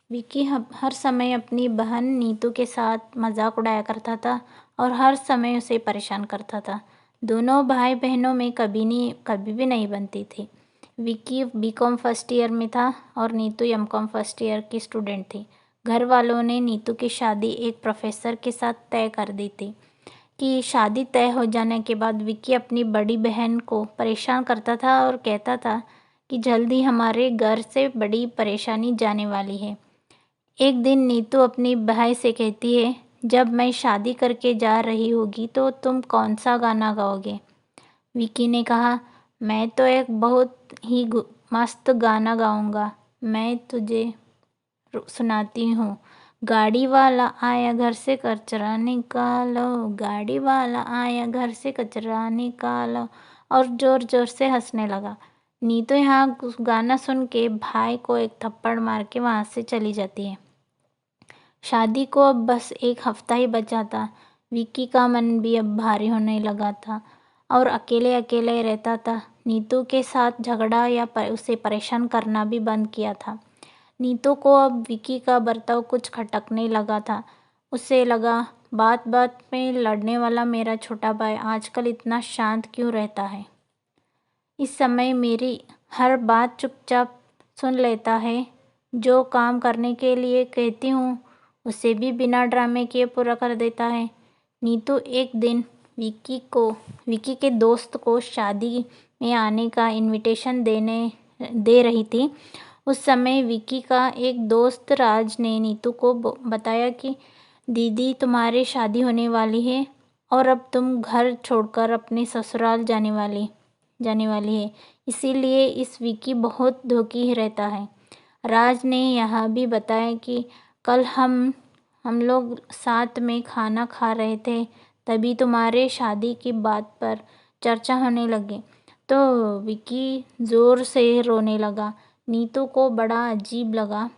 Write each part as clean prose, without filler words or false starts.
विकी हर समय अपनी बहन नीतू के साथ मजाक उड़ाया करता था और हर समय उसे परेशान करता था। दोनों भाई बहनों में कभी भी नहीं बनती थी। विकी बीकॉम फर्स्ट ईयर में था और नीतू एमकॉम फर्स्ट ईयर की स्टूडेंट थी। घर वालों ने नीतू की शादी एक प्रोफेसर के साथ तय कर दी थी। कि शादी तय हो जाने के बाद विक्की अपनी बड़ी बहन को परेशान करता था और कहता था कि जल्दी हमारे घर से बड़ी परेशानी जाने वाली है। एक दिन नीतू अपनी भाई से कहती है, जब मैं शादी करके जा रही होगी तो तुम कौन सा गाना गाओगे? विक्की ने कहा, मैं तो एक बहुत ही मस्त गाना गाऊंगा। मैं तुझे सुनाती हूँ। गाड़ी वाला आया घर से कचरा निकालो, गाड़ी वाला आया घर से कचरा निकालो, और जोर जोर से हंसने लगा। नीतू यहाँ गाना सुन के भाई को एक थप्पड़ मार के वहाँ से चली जाती है। शादी को अब बस एक हफ्ता ही बचा था। विक्की का मन भी अब भारी होने लगा था और अकेले अकेले रहता था। नीतू के साथ झगड़ा या उसे परेशान करना भी बंद किया था। नीतू को अब विक्की का बर्ताव कुछ खटकने लगा था। उसे लगा, बात बात में लड़ने वाला मेरा छोटा भाई आजकल इतना शांत क्यों रहता है? इस समय मेरी हर बात चुपचाप सुन लेता है। जो काम करने के लिए कहती हूँ उसे भी बिना ड्रामे किए पूरा कर देता है। नीतू एक दिन विक्की के दोस्त को शादी में आने का इनविटेशन दे रही थी। उस समय विक्की का एक दोस्त राज ने नीतू को बताया कि दीदी तुम्हारी शादी होने वाली है और अब तुम घर छोड़कर अपने ससुराल जाने वाली है, इसीलिए इस विक्की बहुत दुखी रहता है। राज ने यह भी बताया कि कल हम लोग साथ में खाना खा रहे थे, तभी तुम्हारे शादी की बात पर चर्चा होने लगी तो विक्की ज़ोर से रोने लगा। नीतू को बड़ा अजीब लगा,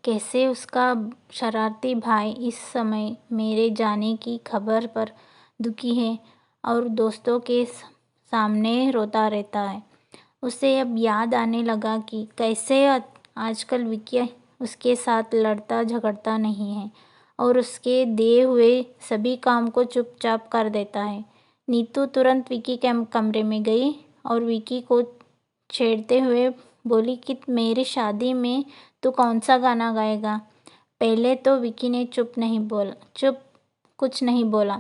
कैसे उसका शरारती भाई इस समय मेरे जाने की खबर पर दुखी है और दोस्तों के सामने रोता रहता है। उसे अब याद आने लगा कि कैसे आजकल विक्की उसके साथ लड़ता झगड़ता नहीं है और उसके दिए हुए सभी काम को चुपचाप कर देता है। नीतू तुरंत विक्की के कमरे में गई और विक्की को छेड़ते हुए बोली कि मेरी शादी में तू कौन सा गाना गाएगा? पहले तो विक्की ने चुप कुछ नहीं बोला,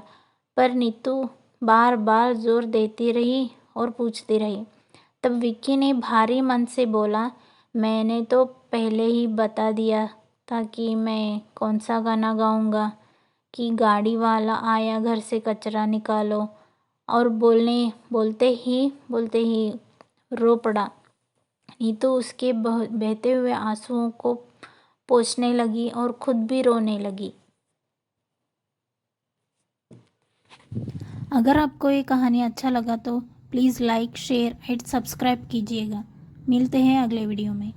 पर नीतू बार बार जोर देती रही और पूछती रही। तब विक्की ने भारी मन से बोला, मैंने तो पहले ही बता दिया था कि मैं कौन सा गाना गाऊंगा, कि गाड़ी वाला आया घर से कचरा निकालो, और बोलते ही रो पड़ा। नीतू उसके बहते हुए आंसुओं को पोंछने लगी और खुद भी रोने लगी। अगर आपको ये कहानी अच्छा लगा तो please like, share and subscribe कीजिएगा। मिलते हैं अगले वीडियो में।